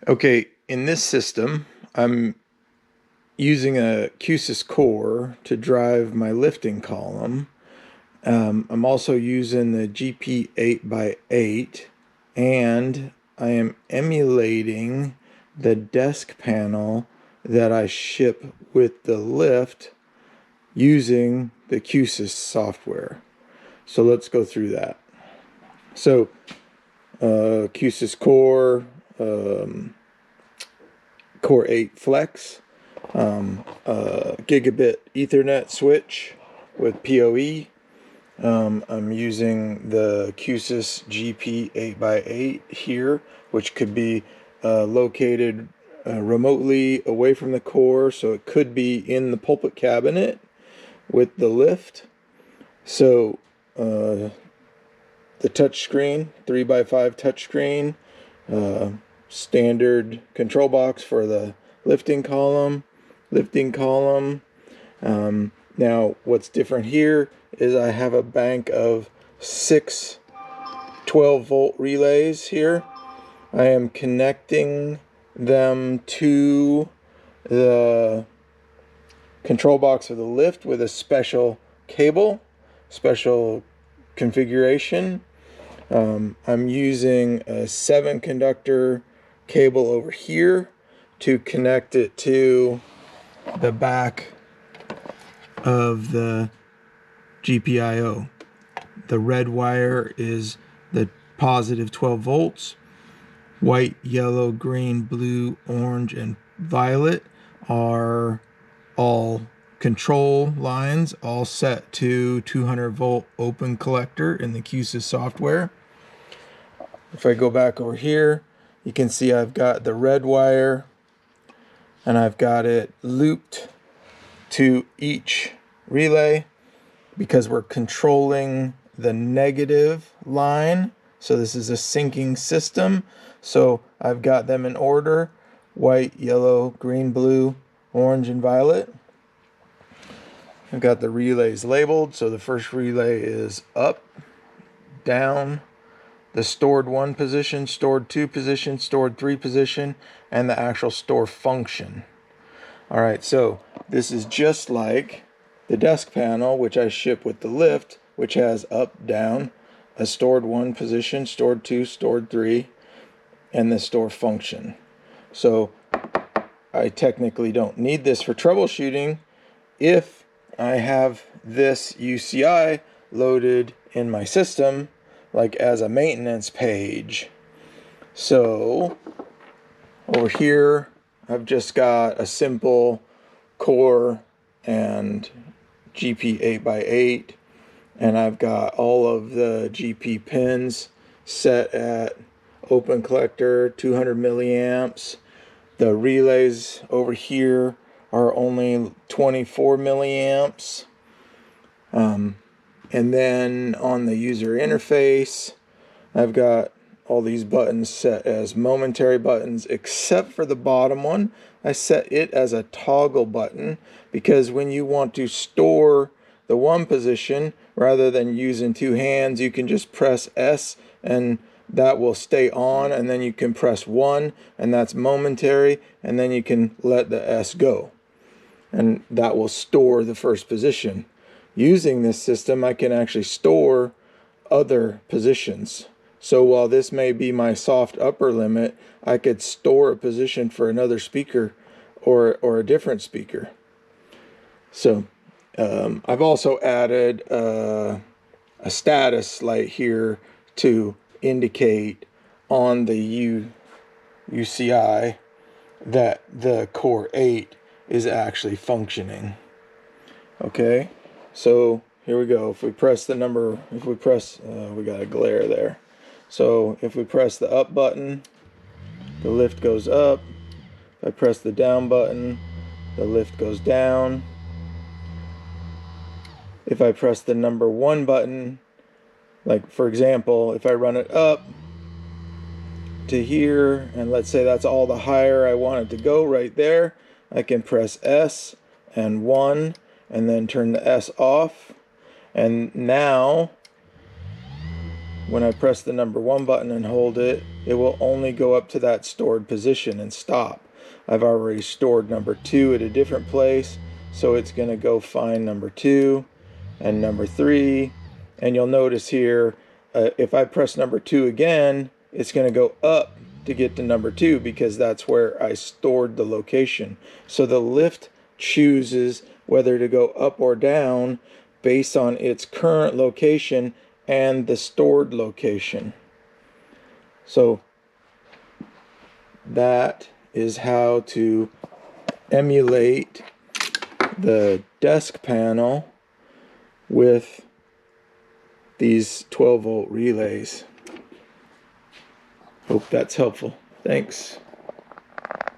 Okay, in this system, I'm using a QSYS core to drive my lifting column. I'm also using the GP8x8, and I am emulating the desk panel that I ship with the lift using the QSYS software. So let's go through that. So QSYS core, Core 8 Flex, gigabit Ethernet switch with PoE. I'm using the QSYS GP8x8 here, which could be located remotely away from the core, so it could be in the pulpit cabinet with the lift. So the touchscreen, 3x5 touchscreen, standard control box for the lifting column. Now what's different here is I have a bank of 6 12-volt relays here. I am connecting them to the control box of the lift with a special cable, special configuration. I'm using a 7-conductor cable over here to connect it to the back of the GPIO. The red wire is the positive 12 volts. White, yellow, green, blue, orange, and violet are all control lines, all set to 200-volt open collector in the QSYS software. If I go back over here, you can see I've got the red wire and I've got it looped to each relay because we're controlling the negative line. So this is a syncing system. So I've got them in order: white, yellow, green, blue, orange, and violet. I've got the relays labeled. So the first relay is up, down, the stored 1 position, stored 2 position, stored 3 position, and the actual store function. All right, so this is just like the desk panel, which I ship with the lift, which has up, down, a stored 1 position, stored 2, stored 3, and the store function. So I technically don't need this for troubleshooting if I have this UCI loaded in my system, like as a maintenance page. So over here, I've just got a simple core and GP8x8, and I've got all of the GP pins set at open collector, 200 milliamps. The relays over here are only 24 milliamps. And then on the user interface, I've got all these buttons set as momentary buttons, except for the bottom one. I set it as a toggle button because when you want to store the 1 position, rather than using 2 hands, you can just press S and that will stay on, and then you can press 1 and that's momentary, and then you can let the S go, and that will store the first position. Using this system, I can actually store other positions. So while this may be my soft upper limit, I could store a position for another speaker or a different speaker. So I've also added a status light here to indicate on the UCI that the Core 8 is actually functioning. Okay, so here we go. If we press the number, we got a glare there. So if we press the up button, the lift goes up. If I press the down button, the lift goes down. If I press the number 1 button, like for example, if I run it up to here, and let's say that's all the higher I want it to go right there, I can press S and 1 and then turn the S off. And now when I press the number 1 button and hold it, it will only go up to that stored position and stop. I've already stored number 2 at a different place, so it's going to go find number 2 and number 3. And you'll notice here, if I press number 2 again, it's going to go up to get to number 2 because that's where I stored the location. So the lift chooses whether to go up or down based on its current location and the stored location. So that is how to emulate the desk panel with these 12-volt relays. Hope that's helpful. Thanks.